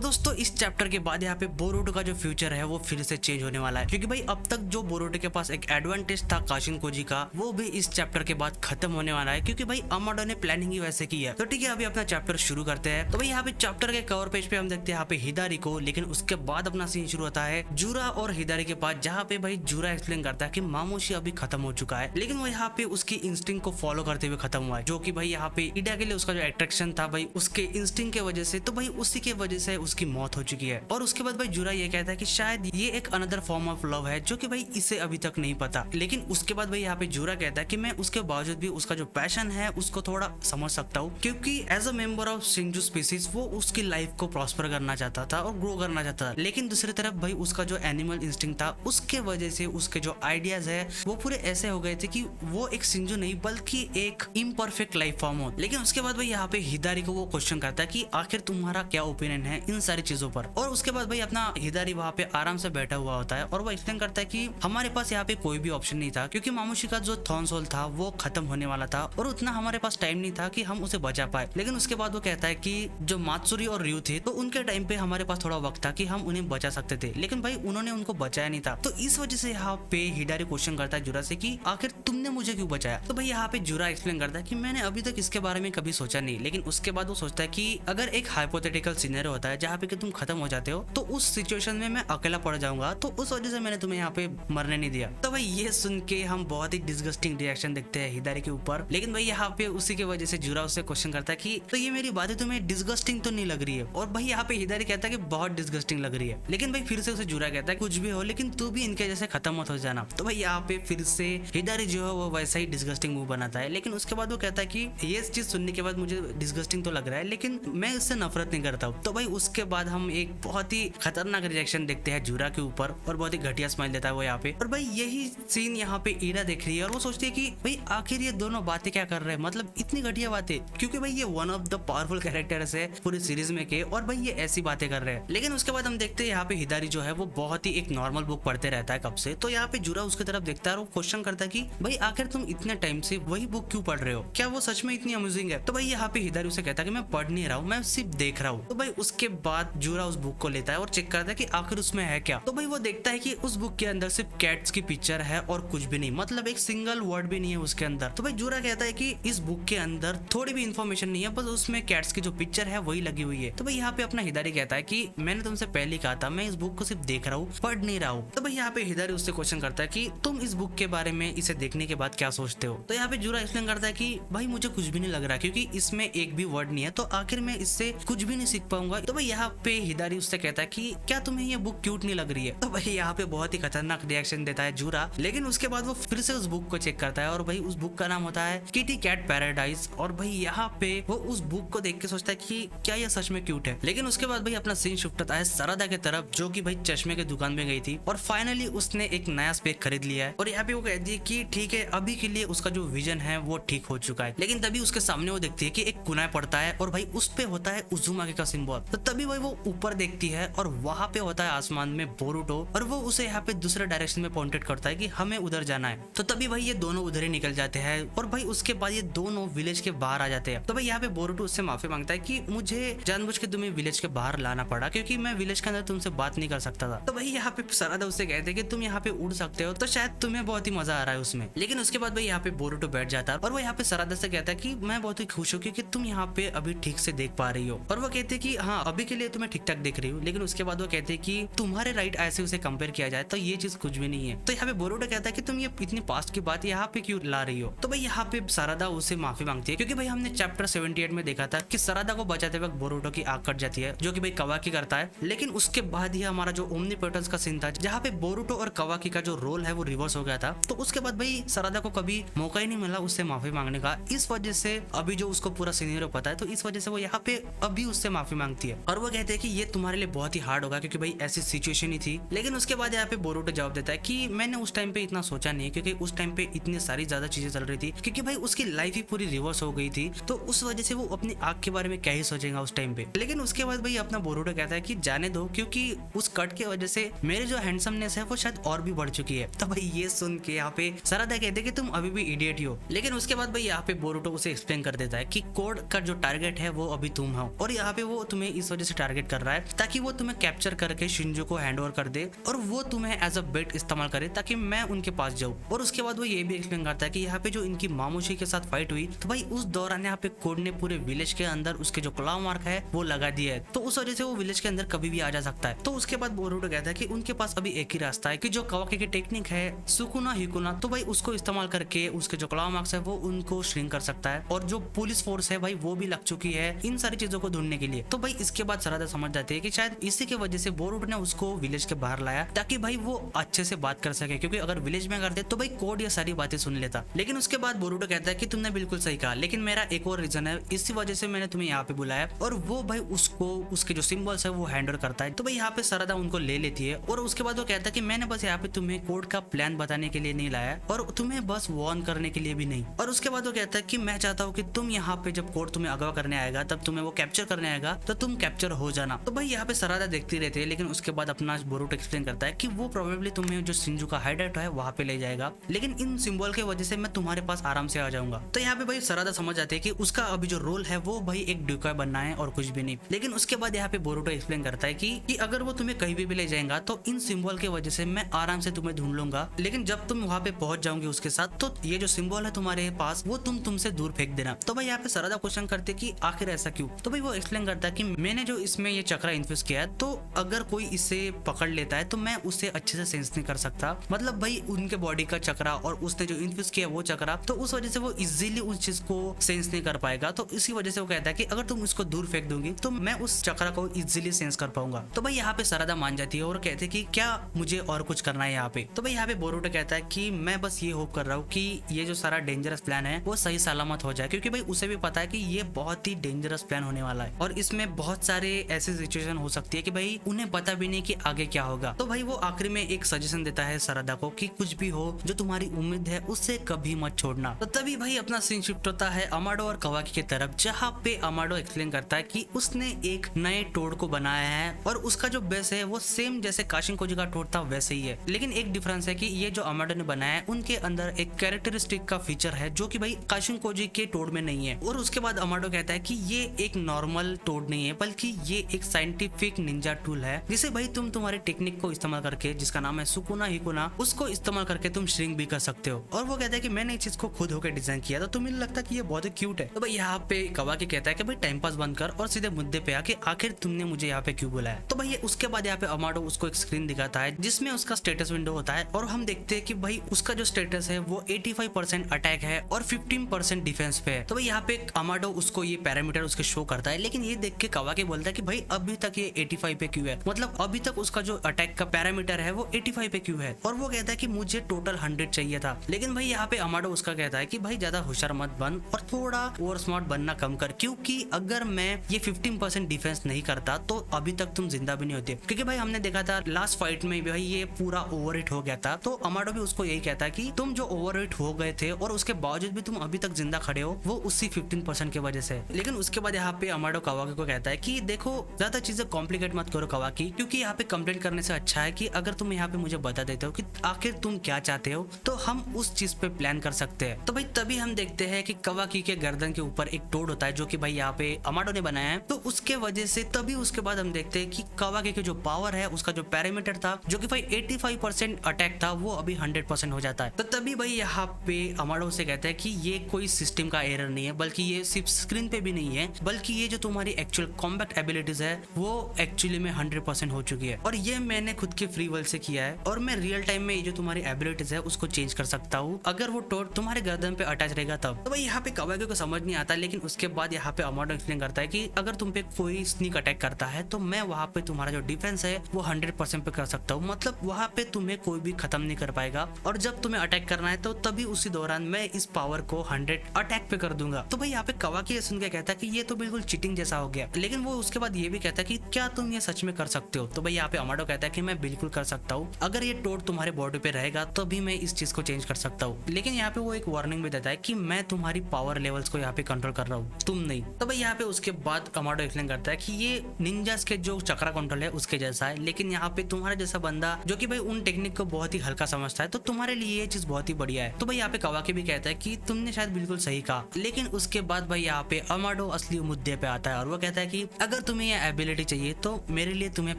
दोस्तों इस चैप्टर के बाद यहाँ पे बोरुटो का जो फ्यूचर है वो फिर से चेंज होने वाला है, क्योंकि भाई अब तक जो बोरुटो के पास एक एडवांटेज था काशिन कोजी का, वो भी इस चैप्टर के बाद खत्म होने वाला है, क्योंकि भाई अमाडो ने प्लानिंग ही वैसे की है। तो ठीक है, अभी अपना चैप्टर शुरू करते हैं। तो भाई यहाँ पे चैप्टर के कवर पेज पे हम देखते हैं यहाँ पे हिदारी को, लेकिन उसके बाद अपना सीन शुरू होता है जूरा और हिदारी के पास, जहाँ पे भाई जूरा एक्सप्लेन करता है कि मामोशी अभी खत्म हो चुका है, लेकिन वो यहाँ पे उसकी इंस्टिंक्ट को फॉलो करते हुए खत्म हुआ है, जो कि भाई यहाँ पे इडा के लिए उसका जो अट्रैक्शन था भाई उसके इंस्टिंक्ट के वजह से, तो भाई उसी के वजह से उसकी मौत हो चुकी है। और उसके बाद भाई जूरा ये कहता है कि शायद ये एक अनदर फॉर्म ऑफ लव है, जो कि भाई इसे अभी तक नहीं पता। लेकिन उसके बाद भाई यहाँ पे जूरा कहता है कि मैं उसके बावजूद भी उसका जो पैशन है उसको थोड़ा समझ सकता हूँ, क्योंकि एज अ मेंबर ऑफ शिंजू स्पीसीज वो उसकी लाइफ को प्रॉस्पर करना चाहता था और ग्रो करना चाहता था। लेकिन दूसरी तरफ भाई उसका जो एनिमल इंस्टिंक्ट था उसके वजह से उसके जो आइडियाज है वो पूरे ऐसे हो गए थे कि वो एक शिंजू नहीं बल्कि एक इम्परफेक्ट लाइफ फॉर्म हो। लेकिन उसके बाद भाई यहाँ पे हिदारी को वो क्वेश्चन करता है कि आखिर तुम्हारा क्या ओपिनियन है इन सारी चीजों पर। और उसके बाद भाई अपना हिदारी वहाँ पे आराम से बैठा हुआ होता है और वो एक्सप्लेन करता है कि हमारे पास यहाँ पे कोई भी ऑप्शन नहीं था, क्योंकि मामोशी का जो थॉर्न सोल था वो खत्म होने वाला था और उतना हमारे पास टाइम नहीं था कि हम उसे बचा पाए। लेकिन उसके बाद वो कहता है कि जो मात्सुरी और रयू थे तो उनके टाइम पे हमारे पास थोड़ा वक्त था कि हम उन्हें बचा सकते थे, लेकिन भाई उन्होंने उनको बचाया नहीं था। तो इस वजह से यहाँ पे हिदारी क्वेश्चन करता है जूरा से कि आखिर तुमने मुझे क्यों बचाया। तो भाई यहाँ पे जूरा एक्सप्लेन करता है कि मैंने अभी तक इसके बारे में कभी सोचा नहीं, लेकिन उसके बाद वो सोचता है कि अगर एक हाइपोथेटिकल सिनेरियो होता है जहाँ पे कि तुम खत्म हो जाते हो तो उस सिचुएशन में मैं अकेला पड़ जाऊंगा, तो उस वजह से मैंने तुम्हें यहाँ पे मरने नहीं दिया। तो भाई ये सुन के हम बहुत ही डिस्गस्टिंग रिएक्शन देखते हैं हिदारी के ऊपर। लेकिन भाई यहाँ पे उसी की वजह से जूरा उससे क्वेश्चन करता है कि तो ये मेरी बातें तुम्हें डिस्गस्टिंग तो नहीं लग रही है। और भाई यहाँ पे हिदारी कहता है कि बहुत डिस्गस्टिंग लग रही है। लेकिन भाई फिर से उसे जूरा कहता है कुछ भी हो लेकिन तू भी इनके जैसे खत्म मत हो जाना। तो भाई यहाँ पे फिर से हिदारी जो है वो वैसा ही डिस्गस्टिंग मूव बनाता है। लेकिन उसके बाद वो कहता है कि ये चीज सुनने के बाद मुझे डिस्गस्टिंग तो लग रहा है लेकिन मैं इससे नफरत नहीं करता हूँ। तो भाई उसके बाद हम एक बहुत ही खतरनाक रिएक्शन देखते हैं जूरा के ऊपर और बहुत ही घटिया स्माइल देता है वो यहाँ पे। और भाई यही सीन यहाँ पे ईरा देख रही है और वो सोचती है कि भाई आखिर ये दोनों बातें क्या कर रहे हैं, मतलब इतनी घटिया बातें, क्योंकि भाई ये one of the powerful characters है पूरी सीरीज में के, और भाई ये ऐसी बातें कर रहे हैं। लेकिन उसके बाद हम देखते हैं यहाँ पे हिदारी जो है वो बहुत ही एक नॉर्मल बुक पढ़ते रहता है कब से। तो यहाँ पे जूरा उसकी तरफ देखता है और वो क्वेश्चन करता है कि भाई आखिर तुम इतने टाइम से वही बुक क्यों पढ़ रहे हो, क्या वो सच में इतनी अम्यूजिंग है। तो भाई यहाँ पे हिदारी उसे कहता है कि मैं पढ़ नहीं रहा हूँ, मैं सिर्फ देख रहा हूँ। तो भाई उसके बाद जूरा उस बुक को लेता है और चेक करता है कि आखिर उसमें है क्या। तो भाई वो देखता है कि उस बुक के अंदर सिर्फ कैट्स की पिक्चर है और कुछ भी नहीं, मतलब एक सिंगल वर्ड भी नहीं है उसके अंदर। तो भाई जूरा कहता है कि इस बुक के अंदर थोड़ी भी इंफॉर्मेशन नहीं है, बस उसमें कैट्स की जो पिक्चर है वही लगी हुई है। तो भाई यहाँ पे अपना हिदारी कहता है कि मैंने तुमसे पहले कहा था मैं इस बुक को सिर्फ देख रहा हूँ, पढ़ नहीं रहा हूँ। तो भाई यहाँ पे हिदारी उससे क्वेश्चन करता है कि तुम इस बुक के बारे में इसे देखने के बाद क्या सोचते हो। तो यहाँ पे जूरा एक्सप्लेन करता है कि भाई मुझे कुछ भी नहीं लग रहा, क्योंकि इसमें एक भी वर्ड नहीं है, तो आखिर मैं इससे कुछ भी नहीं सीख पाऊंगा। तो भाई यहाँ पे हिदारी उससे कहता है कि क्या तुम्हें ये बुक क्यूट नहीं लग रही है। तो भाई यहाँ पे बहुत ही खतरनाक रिएक्शन देता है जूरा। लेकिन उसके बाद वो फिर से उस बुक को चेक करता है और भाई उस बुक का नाम होता है किटी कैट पैराडाइज। और भाई यहाँ पे वो उस बुक को देख के सोचता है कि क्या ये सच में क्यूट है। लेकिन उसके बाद भाई अपना सीन शिफ्ट होता है सरादा के तरफ, जो कि भाई चश्मे के दुकान में गई थी और फाइनली उसने एक नया स्पेक खरीद लिया है। और यहाँ पे वो कहती है कि ठीक है अभी के लिए उसका जो विजन है वो ठीक हो चुका है। लेकिन तभी उसके सामने वो देखती है कि एक कुनाय पड़ता है और भाई उस पे होता है उजुमाके का सिंबल। तो तभी भाई वो ऊपर देखती है और वहां पे होता है आसमान में बोरुटो, और वो उसे यहाँ पे दूसरे डायरेक्शन में पॉइंटेड करता है कि हमें उधर जाना है। तो तभी भाई ये दोनों उधर ही निकल जाते हैं और भाई उसके बाद ये दोनों विलेज के बाहर आ जाते हैं। तो भाई यहाँ पे बोरुटो उससे माफी मांगता है कि मुझे जानबूझ के तुम्हें विलेज के बाहर लाना पड़ा, क्योंकि मैं विलेज के अंदर तुमसे बात नहीं कर सकता था। तो भाई यहाँ पे सरादा उससे कहते हैं कि तुम यहाँ पे उड़ सकते हो, तो शायद तुम्हें बहुत ही मजा आ रहा है उसमें। लेकिन उसके बाद भाई यहाँ पे बोरुटो बैठ जाता है और वो यहाँ पे सरादा से कहता है कि मैं बहुत ही खुश हूँ क्योंकि तुम यहाँ पे अभी ठीक से देख पा रही हो। और वो कहते हैं कि हाँ अभी के लिए तुम्हें ठीक ठाक देख रही हूँ। लेकिन उसके बाद वो कहते हैं कि तुम्हारे राइट ऐसे उसे कंपेयर किया जाए तो ये चीज कुछ भी नहीं है। तो यहाँ पे बोरुटो कहता है कि तुम ये इतनी पास्ट की बात यहाँ पे क्यों ला रही हो। तो भाई यहाँ पे सरादा उसे माफी मांगती है, क्योंकि भाई हमने चैप्टर 78 में देखा था कि सरादा को बचाते वक्त बोरुटो की आंख कट जाती है, जो कि भाई कवाकी करता है। लेकिन उसके बाद ही हमारा जो ओमनीपोटेंस का सीन था जहाँ पे बोरुटो और कवाकी का जो रोल है वो रिवर्स हो गया था। तो उसके बाद भाई सरादा को कभी मौका ही नहीं मिला उससे माफी मांगने का। इस वजह से अभी जो उसको पूरा सिनेरियो पता है, तो इस वजह से वो यहाँ पे अभी उससे माफी मांगती है। और वो कहते हैं कि ये तुम्हारे लिए बहुत ही हार्ड होगा, क्योंकि भाई ऐसी सिचुएशन ही थी। लेकिन उसके बाद यहाँ पे बोरुटो जवाब देता है कि मैंने उस टाइम पे इतना सोचा नहीं, क्योंकि उस टाइम पे इतनी सारी ज्यादा चीजें चल रही थी, क्योंकि भाई उसकी लाइफ ही पूरी रिवर्स हो गई थी। तो उस वजह से वो अपनी आंख के बारे में क्या ही सोचेगा उस टाइम पे। लेकिन उसके बाद भाई अपना बोरुटो कहता है कि जाने दो, क्योंकि उस कट की वजह से मेरे जो हैंडसमनेस है वो शायद और भी बढ़ चुकी है। तो भाई ये सुन के यहाँ पे सरादा कहते हैं कि तुम अभी भी इडियट ही हो। लेकिन उसके बाद भाई यहाँ पे बोरुटो उसे एक्सप्लेन कर देता है कि कोड का जो टारगेट है वो अभी तुम हो, और यहाँ पे वो तुम्हें इस वजह से टारगेट कर रहा है ताकि वो तुम्हें कैप्चर करके शिंजो को हैंड ओवर कर दे और वो तुम्हें एज अ बेट इस्तेमाल करे ताकि मैं उनके पास जाऊँ। और उसके बाद वो ये भी एक्सप्लेन करता है कि यहाँ पे जो इनकी मामूशी के साथ फाइट हुई तो भाई उस दौरान यहाँ पे कोड ने पूरे विलेज के अंदर उसके जो क्लॉ मार्क है वो लगा दिया है, तो उस वजह से वो विलेज के अंदर कभी भी आ जा सकता है। तो उसके बाद बोरुटो कहता है कि उनके पास अभी एक ही रास्ता है कि जो कावाकी की टेक्निक है सुकुना हिकुना, तो भाई उसको इस्तेमाल करके उसके जो क्लॉ मार्क्स है वो उनको श्रिंक कर सकता है। और जो पुलिस फोर्स है भाई वो भी लग चुकी है इन सारी चीजों को ढूंढने के लिए। तो भाई इसके बाद सरादा समझ जाते हैं कि शायद इसी की वजह से बोरुटो ने उसको विलेज के बाहर लाया ताकि भाई वो अच्छे से बात कर सके, क्योंकि अगर विलेज में करते तो भाई कोड ये सारी बातें सुन लेता। लेकिन उसके बाद बोरुटो कहता है कि तुमने बिल्कुल सही कहा, लेकिन मेरा एक और रीजन है, इसी वजह से मैंने तुम्हें यहाँ पे बुलाया। और वो भाई उसको उसके जो सिंबल्स है वो हैंड ओवर करता है। तो भाई यहाँ पे सरादा उनको ले लेती है और उसके बाद वो कहता है कि मैंने बस यहाँ पे तुम्हें कोड का प्लान बताने के लिए नहीं लाया और तुम्हें बस वार्न करने के लिए भी नहीं। और उसके बाद वो कहता है कि मैं चाहता हूँ कि तुम यहाँ पे जब कोड तुम्हें अगवा करने आएगा तब तुम्हें वो कैप्चर करने आएगा तो तुम कैप्चर हो जाना। तो भाई यहाँ पे सरादा देखती रहती है, लेकिन उसके बाद अपना बोरुटो एक्सप्लेन करता है कि वो प्रोबेबली तुम्हें जो शिंजो का हाइडेट है वहाँ पे ले जाएगा, लेकिन इन सिंबल की वजह से मैं तुम्हारे पास आराम से आ जाऊंगा। तो यहाँ पे भाई सरादा समझ जाते हैं कि उसका अभी जो रोल है वो भाई एक डिकॉय बनना है और कुछ भी नहीं। लेकिन उसके बाद यहाँ पे बोरुटो एक्सप्लेन करता है कि अगर वो तुम्हें कहीं भी ले जाएगा तो इन सिंबल की वजह से मैं आराम से तुम्हें ढूंढ लूंगा, लेकिन जब तुम वहाँ पे पहुंच जाओगे उसके साथ तो ये जो सिंबल है तुम्हारे पास वो तुमसे दूर फेंक देना। तो भाई यहाँ पे सरादा क्वेश्चन करते कि आखिर ऐसा क्यों। तो भाई वो एक्सप्लेन करता है कि मैंने जो इसमें ये चक्रा इन्फ्यूज किया है, तो अगर कोई इसे पकड़ लेता है तो मैं उसे अच्छे से सेंस नहीं कर सकता। मतलब भाई उनके बॉडी का चक्रा और उसने जो इन्फ्यूज किया वो चक्रा, तो उस वजह से वो इजीली उस चीज को सेंस नहीं कर पाएगा। तो इसी वजह से वो कहता है कि अगर तुम इसको दूर फेंक दोगी तो मैं उस चक्रा को इजीली सेंस कर पाऊंगा। तो भाई यहाँ पे सरादा मान जाती है और कहते हैं कि क्या मुझे और कुछ करना है यहाँ पे। तो भाई यहाँ पे बोरुटो कहता है कि मैं बस ये होप कर रहा हूँ कि ये जो सारा डेंजरस प्लान है वो सही सलामत हो जाए, क्योंकि भाई उसे भी पता है कि ये बहुत ही डेंजरस प्लान होने वाला है और इसमें बहुत सारे ऐसे सिचुएशन हो सकती है कि भाई उन्हें पता भी नहीं कि आगे क्या होगा। तो भाई वो आखिरी में एक सजेशन देता है सरादा को कि कुछ भी हो जो तुम्हारी उम्मीद है उससे कभी मत छोड़ना। तो तभी भाई अपना सीन शिफ्ट होता है अमाडो और कावाकी की तरफ, जहाँ पे अमाडो एक्सप्लेन करता है कि उसने एक नए टोड को बनाया है और उसका जो बेस है वो सेम जैसे काशिनकोजी का टोड था वैसे ही है। लेकिन एक डिफरेंस है कि ये जो अमाडो ने बनाया है उनके अंदर एक कैरेक्टरिस्टिक का फीचर है जो कि भाई काशिनकोजी के टोड में नहीं है। और उसके बाद अमाडो कहता है कि ये एक नॉर्मल टोड नहीं है बल्कि ये एक साइंटिफिक निंजा टूल है जिसे भाई तुम तुम्हारे टेक्निक को इस्तेमाल करके, जिसका नाम है सुकुना हिकुना, उसको इस्तेमाल करके तुम श्रिंक भी कर सकते हो। और वो कहता है कि मैंने इस चीज को खुद होकर डिजाइन किया, तो तुम्हें लगता है कि ये बहुत ही क्यूट है। तो भाई यहाँ पे कावाकी कहता है कि भाई टाइम पास बंद कर और सीधे मुद्दे पे आके आखिर तुमने मुझे यहाँ पे क्यों बुलाया। तो भाई उसके बाद यहाँ पे अमाडो उसको एक स्क्रीन दिखाता है जिसमें उसका स्टेटस विंडो होता है और हम देखते हैं कि भाई उसका जो स्टेटस है वो 85% अटैक है और 15% डिफेंस पे है। तो भाई यहाँ पे अमाडो उसको ये पैरामीटर उसके शो करता है, लेकिन ये देख के कावाकी बोलता है कि भाई अभी तक ये 85 पे क्यों है, मतलब अभी तक उसका जो अटैक का पैरामीटर है वो 85 पे क्यों है। और वो कहता है कि मुझे टोटल 100 चाहिए था। लेकिन भाई यहाँ पे अमाडो उसका कहता है कि भाई ज्यादा होशियार मत बन और थोड़ा ओवर स्मार्ट बनना कम कर, क्योंकि अगर मैं ये 15% डिफेंस नहीं करता तो अभी तक तुम जिंदा भी नहीं होते। क्योंकि भाई हमने देखा था लास्ट फाइट में भाई ये पूरा ओवरहिट हो गया था। तो अमाडो भी उसको यही कहता है कि तुम जो ओवरहिट हो गए थे और उसके बावजूद भी तुम अभी तक जिंदा खड़े हो वो उसी 15% की वजह से। लेकिन उसके बाद यहाँ पे अमाडो कावाकी को कहता है कि देखो ज्यादा चीजें कॉम्प्लिकेट मत करो कावाकी, क्योंकि यहाँ पे कंप्लेंट करने से अच्छा है कि अगर तुम यहाँ पे मुझे बता देते हो कि आखिर तुम क्या चाहते हो तो हम उस चीज पे प्लान कर सकते हैं। तो भाई तभी हम देखते हैं कि कावाकी के गर्दन के ऊपर एक टोड होता है जो कि भाई यहाँ पे अमाडो ने बनाया है। तो उसके वजह से तभी उसके बाद हम देखते हैं कि कावाकी के जो पावर है उसका जो पैरामीटर था जो कि भाई 85% अटैक था वो अभी 100% हो जाता है। तो तभी भाई यहाँ पे अमाडो से कहता है कि ये कोई सिस्टम का एरर नहीं है, बल्कि ये सिर्फ स्क्रीन पे भी नहीं है, बल्कि ये जो तुम्हारी एक्चुअल कॉम्बैट एबिलिटीज है वो एक्चुअली में 100% हो चुकी है और ये मैंने खुद के फ्री विल से किया है और मैं रियल टाइम में ये जो तुम्हारी एबिलिटीज है उसको चेंज कर सकता हूँ अगर वो टोड तुम्हारे गर्दन पे अटैच रहेगा तब। तो भाई यहाँ पे कावाकी को समझ नहीं आता, लेकिन उसके बाद यहाँ पे अमाडो एक्सप्लेन करता है कि अगर तुम पे कोई स्नीक अटैक करता है तो मैं वहाँ पे तुम्हारा जो डिफेंस है वो 100% पे कर सकता हूँ, मतलब वहाँ पे तुम्हें कोई भी खत्म नहीं कर पाएगा और जब तुम्हें अटैक करना है तो तभी उसी दौरान मैं इस पावर को 100 अटैक पे कर दूंगा। तो भाई यहाँ पे कावाकी सुन के कहता है कि ये तो बिल्कुल चीटिंग जैसा हो गया, लेकिन वो उसके बाद ये भी कहता है कि क्या तुम ये सच में कर सकते हो। तो भाई यहाँ पे अमाडो कहता है कि मैं बिल्कुल कर सकता हूँ, अगर ये टोड तुम्हारे बॉडी पे रहेगा तो भी मैं इस चीज को चेंज कर सकता हूँ। लेकिन यहाँ पे वो एक वार्निंग भी देता है कि मैं तुम्हारी पावर लेवल्स को यहाँ पे कंट्रोल कर रहा हूँ, तुम नहीं। तो भाई यहाँ पे उसके बाद अमाडो एक्सप्लेन करता है कि ये निंजास के जो चक्रा कंट्रोल है उसके जैसा है, लेकिन यहाँ पे तुम्हारे जैसा बंदा जो कि भाई उन टेक्निक को बहुत ही हल्का समझता है तो तुम्हारे लिए ये चीज बहुत ही बढ़िया है। तो भाई यहाँ पे कावाकी भी कहता है कि तुमने शायद बिल्कुल सही कहा, लेकिन उसके बाद भाई यहाँ पे अमाडो असली मुद्दे पे आता है और वो कहता है कि अगर तुम्हें ये एबिलिटी चाहिए तो मेरे लिए तुम्हें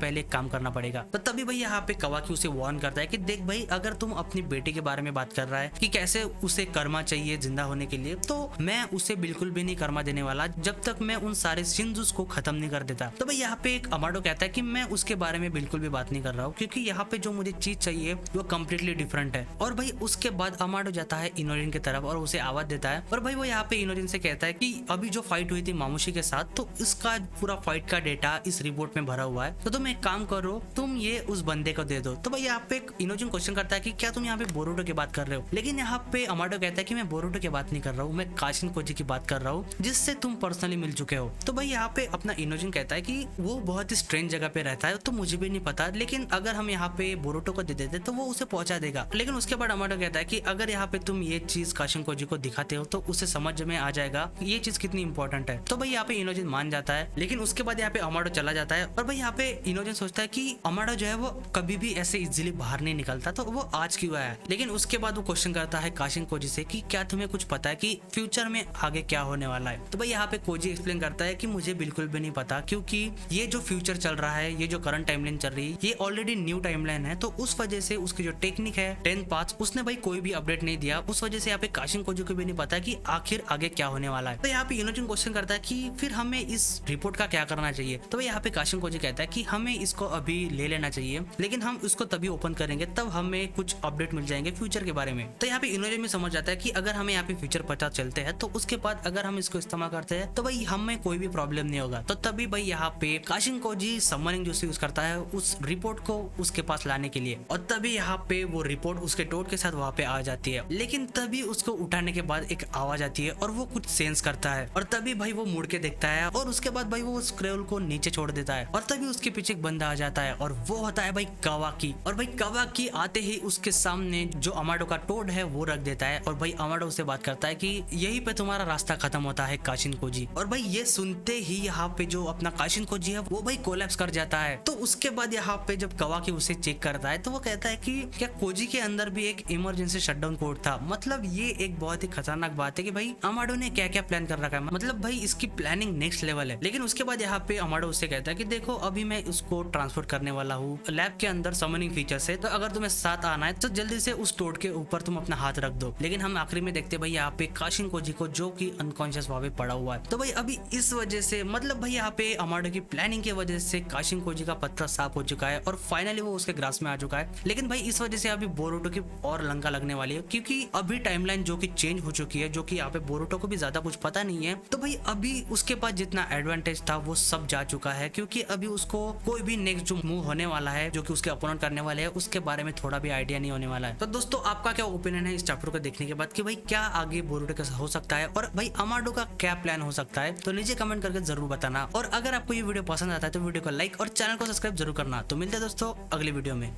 पहले एक काम करना पड़ेगा। तो तभी भाई यहाँ पे कवाकी उसे वार्न करता है कि देख भाई, अगर तुम अपनी बेटी के बारे में बात कर रहा है कि कैसे उसे कर्मा चाहिए जिंदा होने के लिए, तो मैं उसे बिल्कुल भी नहीं कर्मा देने वाला जब तक मैं उन सारे शिनजुस को खत्म नहीं कर देता। तो भाई यहाँ पे एक अमाडो कहता है कि मैं उसके बारे में बिल्कुल भी बात नहीं कर रहा हूँ, क्योंकि यहाँ पे जो मुझे चीज चाहिए वो कम्प्लीटली डिफरेंट है। और भाई उसके बाद अमाडो जाता है इनोरिन की तरफ और उसे आवाज देता है। और भाई वो यहाँ पे इनोरिन से कहता है कि अभी जो फाइट हुई थी मामुशी के साथ, तो इसका पूरा फाइट का डेटा इस रिपोर्ट में भरा हुआ है, तो तुम एक काम करो, तुम ये उस बंदे को दे दो। तो भाई यहाँ पे इनोजिन क्वेश्चन करता है कि क्या तुम यहाँ पे बोरुटो की बात कर रहे हो, लेकिन यहाँ पे अमाडो कहता है कि मैं बोरुटो की बात नहीं कर रहा हूँ, मैं काशिन कोजी की बात कर रहा हूँ जिससे तुम पर्सनली मिल चुके हो। तो भाई यहाँ पे अपना इनोजिन कहता है कि वो बहुत ही स्ट्रेंज जगह पे रहता है, तो मुझे भी नहीं पता, लेकिन अगर हम यहाँ पे बोरुटो को दे देते तो वो उसे पहुंचा देगा। लेकिन उसके बाद अमाडो कहता है कि अगर यहाँ पे तुम ये चीज काशिन कोजी को दिखाते हो तो उसे समझ में आ जाएगा ये चीज कितनी इंपॉर्टेंट है। तो भाई यहाँ पे इनोजिन मान जाता है, लेकिन उसके बाद यहाँ पे अमाडो चला जाता है। और भाई यहाँ पे इनोजिन सोचता है कि अमाडो जो है वो कभी भी ऐसे इजीली बाहर नहीं निकलता, तो वो आज क्यों आया। लेकिन उसके बाद वो क्वेश्चन करता है काशिन कोजी से कि क्या तुम्हें कुछ पता है कि फ्यूचर में आगे क्या होने वाला है। तो भाई यहाँ पे कोजी एक्सप्लेन करता है कि मुझे बिल्कुल भी नहीं पता, क्योंकि ये जो फ्यूचर चल रहा है, ये जो करंट टाइमलाइन चल रही है, ये ऑलरेडी न्यू टाइमलाइन है, तो उस वजह से उसकी जो टेक्निक है 10 पाथ उसने भाई कोई भी अपडेट नहीं दिया। उस वजह से यहाँ पे काशिन कोजी को भी नहीं पता कि आखिर आगे क्या होने वाला है। तो यहाँ पे इनोजिन क्वेश्चन करता है कि फिर हमें इस रिपोर्ट का क्या करना चाहिए। तो भाई यहाँ पे काशिन कोजी कहता है कि हमें इसको अभी ले लेना चाहिए, लेकिन हम इसको तभी ओपन करेंगे तब हमें कुछ अपडेट मिल जाएंगे फ्यूचर के बारे में। तो यहाँ पे इनोजिन में समझ जाता है कि अगर हमें यहाँ पे फ्यूचर पता चलते हैं तो उसके बाद अगर हम इसको इस्तेमाल करते हैं तो भाई हमें कोई भी प्रॉब्लम नहीं होगा। तो तभी भाई यहाँ पे काशिन कोजी समनिंग जूस यूज करता है उस रिपोर्ट को उसके पास लाने के लिए, और तभी यहाँ पे वो रिपोर्ट उसके टोट के साथ वहाँ पे आ जाती है। लेकिन तभी उसको उठाने के बाद एक आवाज आती है और वो कुछ सेंस करता है, और तभी भाई वो मुड़ के देखता है और उसके बाद भाई वो स्क्रोल को नीचे छोड़ देता है। और तभी उसके पीछे एक बंदा आ जाता है और वो होता है भाई कवाकी। और भाई कवाकी आते ही उसके सामने जो अमाडो का टोड है वो रख देता है, और भाई अमाडो उससे बात करता है कि यहीं पे तुम्हारा रास्ता खत्म होता है काशिन कोजी। और भाई ये सुनते ही यहाँ पे जो अपना काशिन कोजी है वो भाई कोलैप्स कर जाता है। तो उसके बाद यहाँ पे जब कवाकी उसे चेक करता है तो वो कहता है कि क्या कोजी के अंदर भी एक इमरजेंसी शटडाउन कोड था। मतलब ये एक बहुत ही खतरनाक बात है कि भाई अमाडो ने क्या क्या प्लान कर रखा है, मतलब भाई इसकी प्लानिंग नेक्स्ट लेवल है। लेकिन उसके बाद यहाँ पे अमाडो उससे कहता है कि देखो अभी मैं उसको ट्रांसपोर्ट करने वाला हूँ लैब के अंदर समनिंग फीचर से, तो अगर तुम्हें साथ आना है तो जल्दी से उस टोड के ऊपर तुम अपना हाथ रख दो। लेकिन हम आखिरी में देखते भाई यहाँ पे काशिन कोजी को जो कि अनकॉन्शियस वहां पे पड़ा हुआ है। तो भाई अभी इस वजह से मतलब भाई यहाँ पे अमाडो की प्लानिंग की वजह से काशिन कोजी का पत्ता साफ हो चुका है और फाइनली वो उसके ग्रास में आ चुका है। लेकिन भाई इस वजह से अभी बोरुटो की और लंका लगने वाली है, क्योंकि अभी टाइमलाइन जो कि चेंज हो चुकी है, जो कि यहाँ पे बोरुटो को भी ज्यादा कुछ पता नहीं है। तो भाई अभी उसके पास जितना एडवांटेज था वो सब जा चुका है, क्योंकि अभी उसको कोई भी नेक्स्ट जो मूव होने वाला है जो कि उसके अपोनेंट करने वाले हैं उसके बारे में थोड़ा भी आइडिया नहीं होने वाला है। तो दोस्तों आपका क्या ओपिनियन है इस चैप्टर को देखने के बाद कि भाई क्या आगे बोरुटो का हो सकता है और भाई अमाडो का क्या प्लान हो सकता है, तो नीचे कमेंट करके जरूर बताना। और अगर आपको ये वीडियो पसंद आता है तो वीडियो को लाइक और चैनल को सब्सक्राइब जरूर करना। तो मिलते हैं दोस्तों अगली वीडियो में।